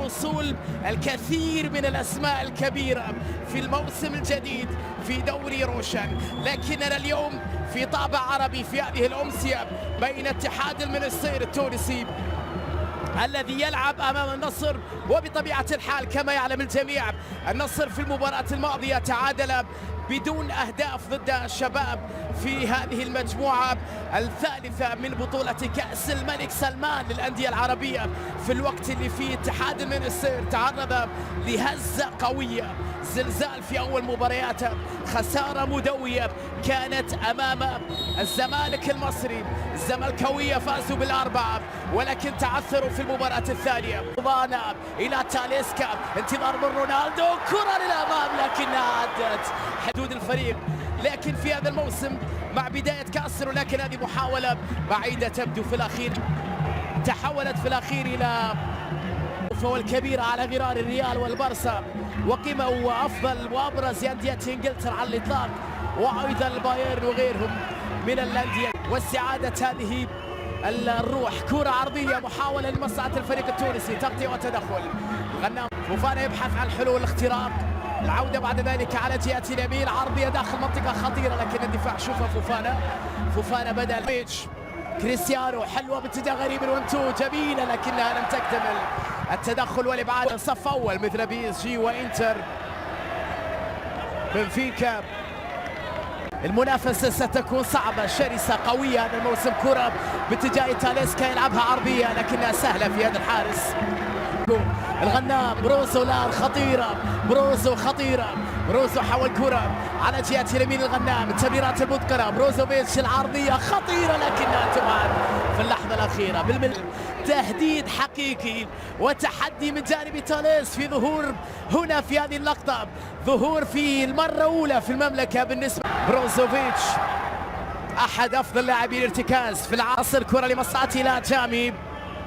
وصول الكثير من الأسماء الكبيرة في الموسم الجديد في دوري روشن، لكننا اليوم في طابع عربي في هذه الأمسية بين اتحاد المنستير التونسي الذي يلعب أمام النصر. وبطبيعة الحال كما يعلم الجميع النصر في المباراة الماضية تعادل بدون أهداف ضد الشباب في هذه المجموعة الثالثة من بطولة كأس الملك سلمان للأندية العربية، في الوقت اللي فيه اتحاد المنستير تعرض لهزة قوية، زلزال في أول مبارياته، خسارة مدوية كانت أمام الزمالك المصري. الزملكاوية فازوا بالأربعة ولكن تعثروا في المباراة الثانية. بانا إلى تاليسكا، انتظار من رونالدو، كرة للأمام لكنها عدت حدود الفريق. لكن في هذا الموسم مع بداية كأس، ولكن هذه محاولة بعيدة تبدو في الأخير، تحولت في الأخير إلى الكبيرة على غرار الريال والبارسا وقمة وأفضل وأبرز أندية إنجلترا على الإطلاق، وأيضا البايرن وغيرهم من الأندية. واستعادة هذه الروح، كرة عرضية محاولة لمصلحة الفريق التونسي، تغطية وتدخل. غنام فوفانا يبحث عن حلول الاختراق، العودة بعد ذلك على جهة اليمين، عرضية داخل منطقة خطيرة لكن الدفاع شوفها فوفانا بدأ بيتش كريستيانو، حلوة باتجاه غريب الونتو، جميلة لكنها لم تكتمل. التدخل والابعاد صف اول مثل بي اس جي وانتر بنفيكا. المنافسه ستكون صعبه شرسه قويه هذا الموسم. كره باتجاه تاليسكا يلعبها عرضيه لكنها سهله في يد الحارس. الغنام بروزو، لا خطيره، بروزو خطيره، بروزو حول كرة على جهة اليمين الغنام، التمريرات المتقنة، بروزوفيتش العرضية خطيرة لكنها تبعد في اللحظة الأخيرة تهديد حقيقي وتحدي من جانب تاليس في ظهور هنا في هذه اللقطة، ظهور في المرة الأولى في المملكة بالنسبة بروزوفيتش، أحد أفضل لاعبي الارتكاز في العصر. كرة لمصلحته إلى جامي،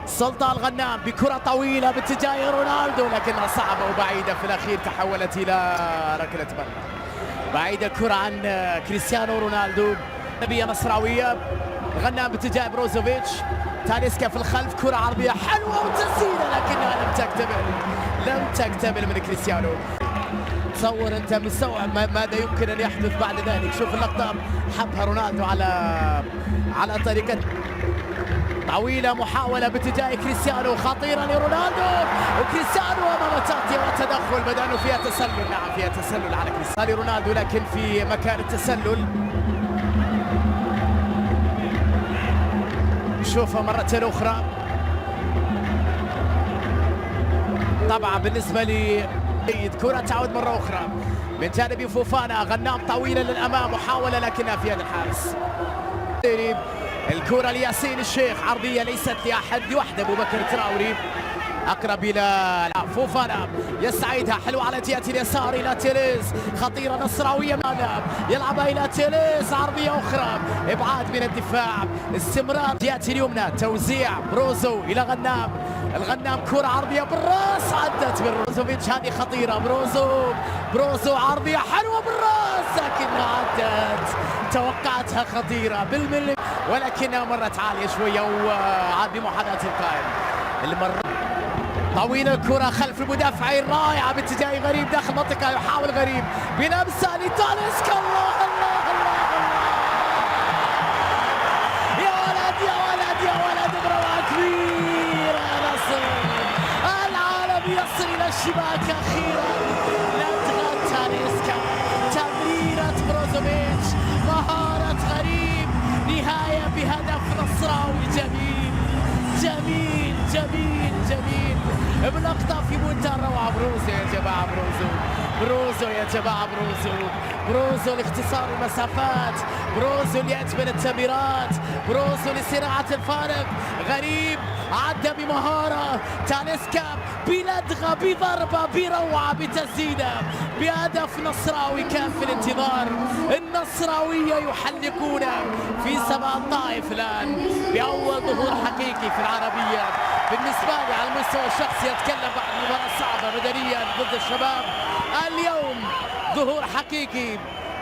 سلطان الغنام بكرة طويلة باتجاه رونالدو لكنها صعبة وبعيدة، في الأخير تحولت إلى ركلة مرمى. بعيدة الكرة عن كريستيانو رونالدو، نبية نصراوية، الغنام باتجاه بروزوفيتش، تاليسكا في الخلف، كرة عرضية حلوة وتسديدة لكنها لم تكتمل من كريستيانو. تصور أنت مستوعب ماذا يمكن أن يحدث بعد ذلك. شوف اللقطة، حبها رونالدو على طريقة طويلة، محاولة باتجاه كريستيانو خطيرة لرونالدو، وكريستيانو أمام تغطية وتدخل، بدأ أنه فيها تسلل. نعم فيها تسلل على كريستيانو رونالدو لكن في مكان التسلل. نشوفها مرة أخرى. طبعا بالنسبة لي كرة تعود مرة أخرى من جانب فوفانا، غنام طويلة للأمام، محاولة لكنها في يد الحارس. الكرة لياسين الشيخ، عرضية ليست لأحد لوحده، أبو بكر تراوري أقرب إلى فوفانا، يسعيدها حلوة على جهة اليسار إلى تيليز، خطيرة نصراوية، يلعبها إلى تيليز، عرضية أخرى، إبعاد من الدفاع، استمرار جهة اليمنى، توزيع بروزو إلى غنام، الغنام كرة عرضية بالراس، عدت من بروزوفيتش، هذه خطيرة، بروزو عرضية حلوة بالراس لكنها عدت، توقعتها خطيرة بالملي ولكنها مرت عالية شوية وعاد بمحاذاة القائم. المرة طويلة الكرة خلف المدافعين، رائعة باتجاه غريب داخل المنطقة، يحاول غريب بلمسة لتاليسكا، الله الله الله الله، يا ولد امرأة كبيرة يا نصر، العالم يصل إلى الشباك أخيرا، لدغة تاليسكا، تمريرة بروزوفيتش، مهارة غريب، نهاية بهدف نصراوي جميل جميل جميل جميل، بلقطة في منتهى الروعة. بروزو يا جماعة، بروزو يا جماعة، بروزو لاختصار المسافات، بروزو لأجمل التمريرات، بروزو لصناعة الفارق. غريب عدى بمهارة، تاليسكا بلدغة بضربة بروعة بتسديدة بهدف نصراوي كان في الانتظار. النصراوية يحلقون في سماء الطائف الآن بأول ظهور حقيقي في العربية بالنسبة لي على المستوى الشخصي. أتكلم بعد مباراة صعبة بدنيا ضد الشباب، اليوم ظهور حقيقي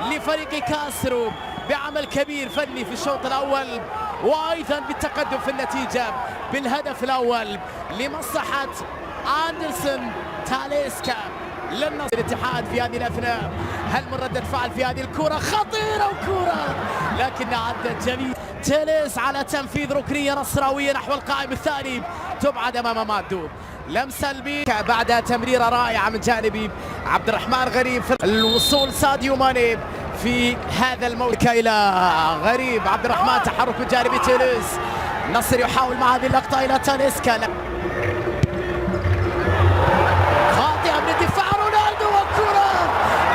لفريق كاسرو بعمل كبير فني في الشوط الأول، وأيضا بالتقدم في النتيجة بالهدف الأول لمصلحة أندرسون تاليسكا للنصر الاتحاد في هذه الأثناء. هل من ردة فعل في هذه الكرة؟ خطيرة وكرة لكنها عدت جميل. تيليس على تنفيذ ركنية نصراوية نحو القائم الثاني تبعد أمام مادو. لمسة البيك بعد تمريرة رائعة من جانب عبد الرحمن غريب في الوصول ساديو ماني في هذا الموقف إلى غريب. عبد الرحمن تحرك من جانب تيليس. النصر يحاول مع هذه اللقطة إلى تاليسكا خاطئة من الدفاع رونالدو والكرة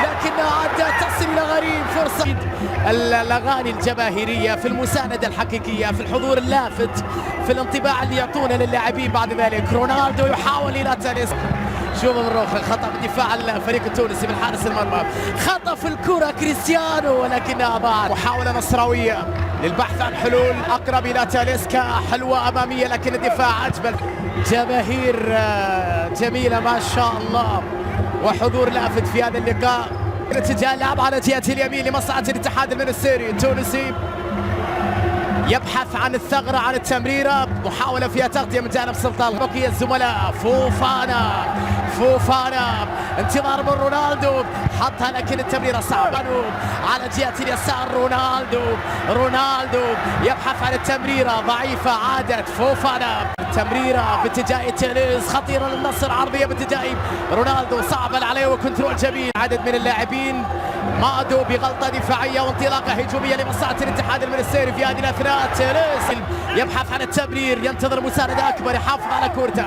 لكنها عدت تصل إلى غريب. فرصة الأغاني الجماهيرية في المساندة الحقيقية في الحضور اللافت في الانطباع اللي يعطونه للاعبين. بعد ذلك رونالدو يحاول إلى تاليسكا. شوف الروخ خطأ بدفاع الفريق التونسي من حارس المرمى. خطف الكرة كريستيانو ولكنها ضاعت. محاولة نصراوية للبحث عن حلول أقرب إلى تاليسكا. حلوة أمامية لكن الدفاع أجمل. جماهير جميلة ما شاء الله وحضور لافت في هذا اللقاء. اتجاه اللعب على جهة اليمين لمصلحة الاتحاد المنستيري التونسي يبحث عن الثغرة عن التمريرة. محاولة فيها تغطية من جانب سلطان. بقي الزملاء فوفانا انتظار من رونالدو حطها لكن التمريرة صعبة على جهة اليسار. رونالدو يبحث عن التمريرة ضعيفة عادت. فوفانا تمريرة باتجاه تيليس خطيرة للنصر عرضية باتجاه رونالدو صعبة عليه وكنترول جميل. عدد من اللاعبين مادو بغلطة دفاعية وانطلاقة هجومية لمصلحة الاتحاد المنستيري في هذه الأثناء. تيليس يبحث عن التمرير ينتظر مساندة أكبر يحافظ على كورته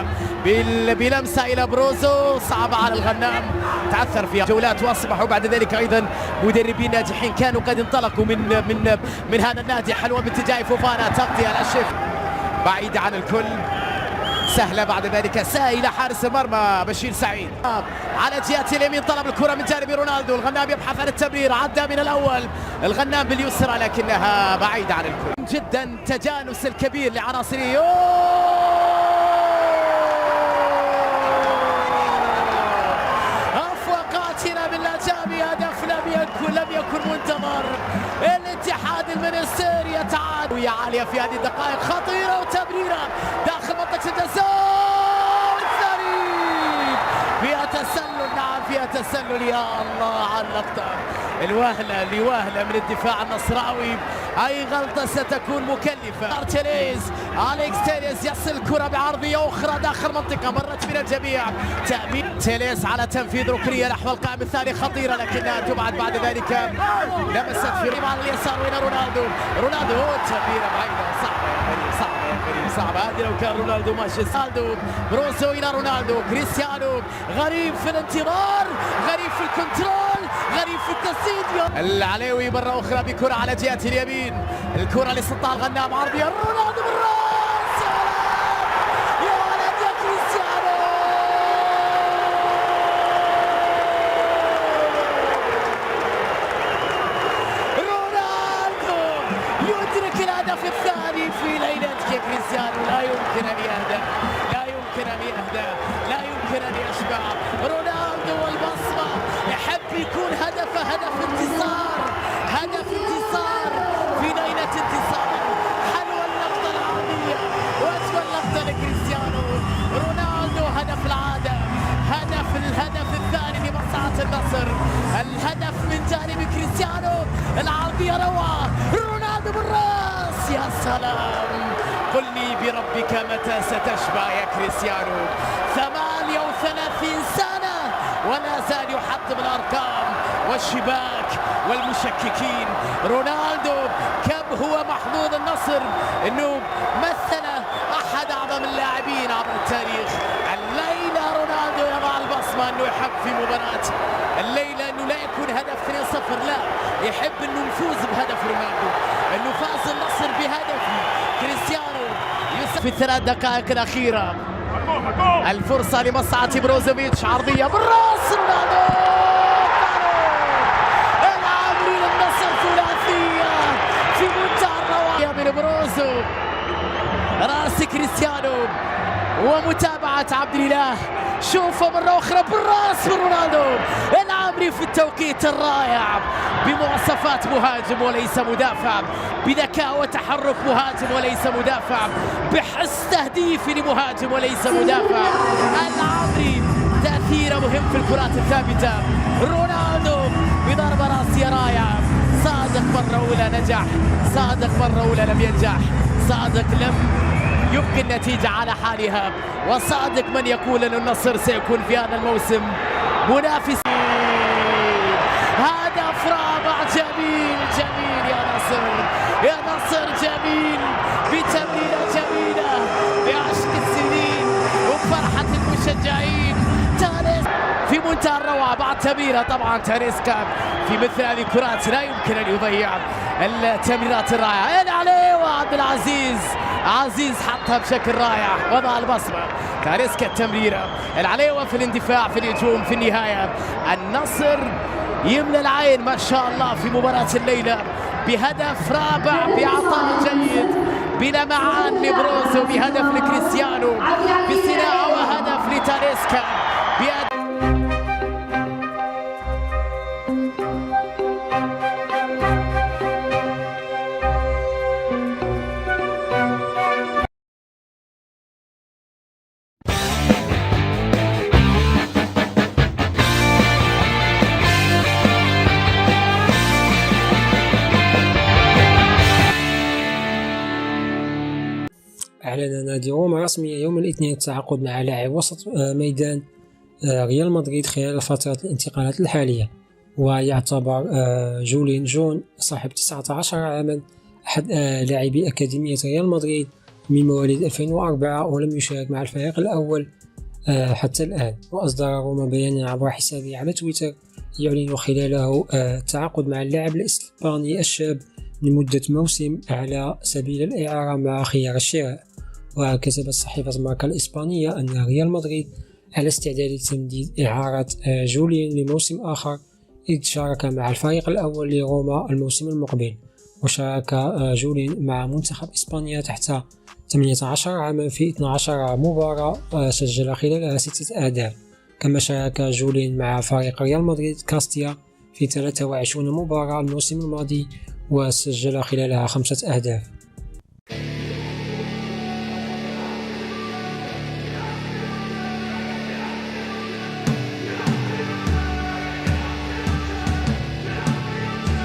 بلمسة إلى بروزو صعبة على الغنام تعثر فيها جولات واصبحوا بعد ذلك أيضا مدربين ناجحين كانوا قد انطلقوا من هذا النادي. حلوة باتجاه فوفانا تغطية الأشف بعيدة عن الكل سهلة بعد ذلك سائلة حارس المرمى بشير سعيد على جهة اليمين. طلب الكرة من جانب رونالدو. الغنام يبحث عن التمرير عدى من الأول الغنام باليسرى لكنها بعيدة عن الكل جدا. تجانس الكبير لعناصره. أفوقاتنا بالله هدف لم يكن منتظر. الاتحاد المنستيري يتعادل عالية في هذه الدقائق خطيرة وتمريرة داخل منطقة الجزاء الثاني فيها تسلل. نعم فيها تسلل. يا الله على اللقطة الوهلة من الدفاع النصراوي. أي غلطة ستكون مكلفة. أليكس تيليس يصل الكرة بعرضية أخرى داخل منطقة مرت من الجميع. تأمين تيليس على تنفيذ ركنية نحو القائم الثاني خطيرة لكنها تبعد بعد ذلك. لمست في على اليسار وين رونالدو تمريرة بعيدة صعبة هذه لو كان رونالدو ماشي. بروسو إلى رونالدو. كريستيانو غريب في الانتظار غريب في الكنترول غريب في التسديد. العليوي مرة أخرى بكرة على جهة اليمين. الكرة لسلطان الغنام عرضية رونالدو بالراس. يا ولد يا كريستيانو. رونالدو يدرك الهدف الثاني في ليلتك يا كريستيانو. لا يمكن أن يهدأ لا يمكن أن يشبع. رونالدو والبصمة يحب يكون هدف انتصار في ليلة انتصار. حلوة اللقطة العرضية وأجمل لقطة لكريستيانو رونالدو. هدف العادة الهدف الثاني لمصلحة النصر. الهدف من جانب كريستيانو. العرضية روعة. رونالدو بالراس يا سلام. قل لي بربك متى ستشبع يا كريستيانو. 38 سنة ولا زال يحطم الأرقام والشباك والمشككين. رونالدو كم هو محظوظ النصر انه مثل احد اعظم اللاعبين عبر التاريخ. الليلة رونالدو يضع البصمة انه يحب في مباراة الليلة انه لا يكون هدف 2-0 لا يحب انه نفوز بهدف رونالدو انه فاز النصر بهدف كريستيانو في الثلاث دقائق الأخيرة. الفرصة لمصلحة بروزوفيتش عرضية بالراس رونالدو. العامري للنصر ثلاثية في منتهى الروعة من بروزو. راس كريستيانو ومتابعة عبد الإله شوفوا مرة أخرى بالراس من رونالدو العامري في التوقيت الرائع، بمواصفات مهاجم وليس مدافع، بذكاء وتحرك مهاجم وليس مدافع، بحس تهديفي لمهاجم وليس مدافع. العامري تأثيره مهم في الكرات الثابتة. رونالدو بضربة راسية رائعة. صادق مرة أولى نجح، صادق مرة أولى لم ينجح، صادق لم يبقي النتيجة على حالها، وصادق من يقول أن النصر سيكون في هذا الموسم منافس. هدف رابع جميل جميل يا نصر، يا نصر جميل بتمريرة جميلة بعشق السنين وبفرحة المشجعين. في منتهى الروعة بعد تمريرة. طبعا تاليسكا في مثل هذه الكرات لا يمكن أن يضيع التمريرات الرائعة. العلي وعبد العزيز عزيز حطها بشكل رائع، وضع البصمة. تاليسكا التمريرة، العليوة في الاندفاع في الهجوم. في النهاية النصر يملى العين ما شاء الله في مباراة الليلة بهدف رابع بعطاء جيد بلمعان لبروز وبهدف لكريستيانو بصناعة وهدف لتاليسكا. أعلن نادي روما رسميا يوم الاثنين التعاقد مع لاعب وسط ميدان ريال مدريد خلال فترة الانتقالات الحالية، ويعتبر جولين جون صاحب 19 عاما أحد لاعبي أكاديمية ريال مدريد من مواليد 2004 ولم يشارك مع الفريق الأول حتى الآن. وأصدر روما بيانا عبر حسابه على تويتر يعلن خلاله التعاقد مع اللاعب الإسباني الشاب لمدة موسم على سبيل الإعارة مع خيار الشراء. وكتبت صحيفة ماركا الإسبانية أن ريال مدريد على استعداد لتمديد إعارة جوليان لموسم آخر، إذ شارك مع الفريق الأول لروما الموسم المقبل. وشارك جوليان مع منتخب إسبانيا تحت 18 عاما في 12 مباراة سجل خلالها 6 أهداف. كما شارك جوليان مع فريق ريال مدريد كاستيا في 23 مباراة الموسم الماضي وسجل خلالها 5 أهداف.